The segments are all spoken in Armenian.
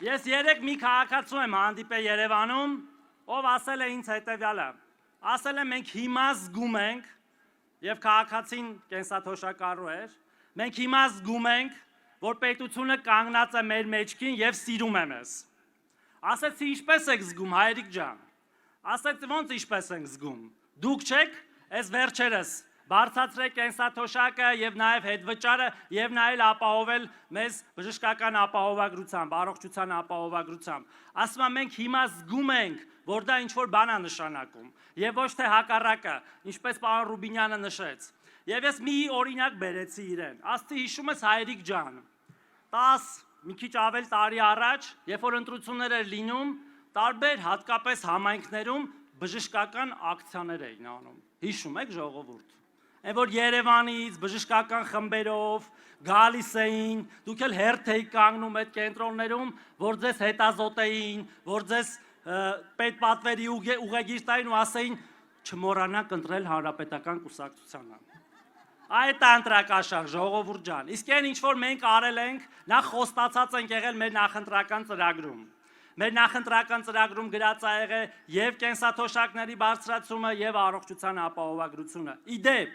Ես երեք մի քաղաքացու եմ հանդիպել Երևանում, ով ասել է ինձ հետևյալը. ասել է մենք հիմա զգում ենք, եւ քաղաքացին կենսաթոշակառու էր, մենք հիմա զգում ենք, որ պետությունը կանգնած է մեր մեջքին եւ սիրում է մեզ։ Ասեցի ինչպես եք զգում հայրիկ ջան։ Ասեցի ոնց ինչպես ենք զգում։ Դուք չեք, այս վերջերս բարձրացրեք կենսաթոշակը եւ նաեւ հետվճարը եւ նաեւ ապահովել մեզ բժշկական ապահովագրությամբ, առողջության ապահովագրությամբ։ Ասում եմ մենք հիմա զգում ենք, որ դա ինչ-որ բան է նշանակում եւ ոչ թե հակառակը, ինչպես պարոն Ռուբինյանը նշեց։ Եվ ես մի օրինակ բերեցի իրեն։ Ասացի հիշում ես հայրիկ ջան, 10 մի քիչ ավել տարի առաջ, երբ որ ընտրություններ էր լինում, տարբեր հատկապես համայնքներում բժշկական ակցիաներ էին անում։ Հիշում եք ժողովուրդ։ Այն որ Երևանից բժշկական խմբերով գալիս էին, դուք էլ հերթ էիք կանգնում այդ կենտրոններում, որ ձեզ հետազոտեին, որ ձեզ պետպատվերի ուղեգիր տային ու ասեին չմոռանաք ընտրել հանրապետական կուսակցությանը։ Այդ ընտրակաշար ժողովուրդ ջան։ Իսկ այն ինչ որ մենք արել ենք, նախ խոստացած ենք եղել մեր նախընտրական ծրագրում։ Մեր նախընտրական ծրագրում գրած է եղել եւ կենսաթոշակների բարձրացումը եւ առողջության ապահովագրությունը։ Իդեպ,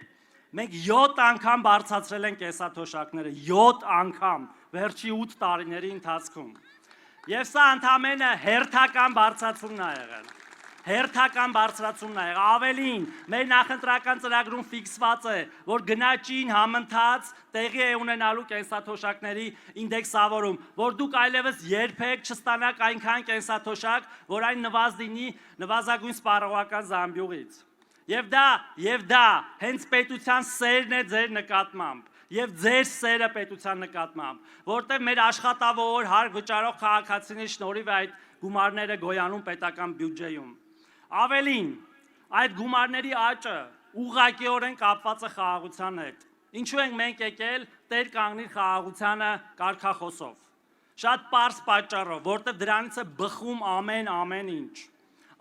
մենք 7 անգամ բարձրացրել ենք կենսաթոշակները, 7 անգամ վերջի 8 տարիների ընթացքում։ Եվ սա ընդամենը հերթական բարձրացումն է եղել։ Հերթական բարձրացումն է եղել։ Ավելին, մեր նախընտրական ծրագրում ֆիքսված է, որ գնաճին համընթաց տեղի է ունենալու կենսաթոշակների ինդեքսավորում, որ դուք այլևս երբեք չստանաք այնքան կենսաթոշակ, որ այն նվազ լինի նվազագույն սպառողական զամբյուղից։ Եվ դա հենց պետության սերն է ձեր նկատմամբ։ Եվ ձեր սերը պետության նկատմամբ, որտեղ մեր աշխատավոր հարկ վճարող քաղաքացիների շնորհիվ այդ գումարները գոյանում պետական բյուջեում։ Ավելին, այդ գումարների աճը ուղղակիորեն կապված է խաղաղության հետ։ Ինչու ենք մենք եկել Տեր կանգնի խաղաղությանը կարգախոսով։ Շատ պարզ պատճառով, որտեղ դրանից է բխում ամեն ինչ։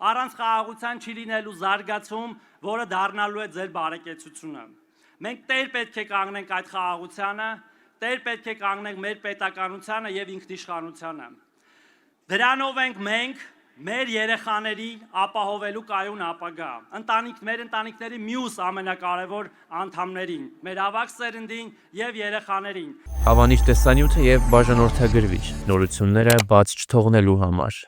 Առանց խաղաղության չի լինելու զարգացում, որը դառնալու է ձեր բարեկեցությունը։ Մենք Տեր պետք է կանգնենք այդ խաղաղությանը, Տեր պետք է կանգնենք մեր պետականությանը եւ ինքնիշխանությանը։ Դրանով ենք մենք մեր երեխաների ապահովելու կայուն ապագա, մեր ընտանիքների մյուս ամենակարևոր անդամներին, մեր ավագ սերնդին եւ երեխաներին։ Հավանիչ տեսանյութը եւ բաժանորդագրվիչ նորությունները բաց չթողնելու համար։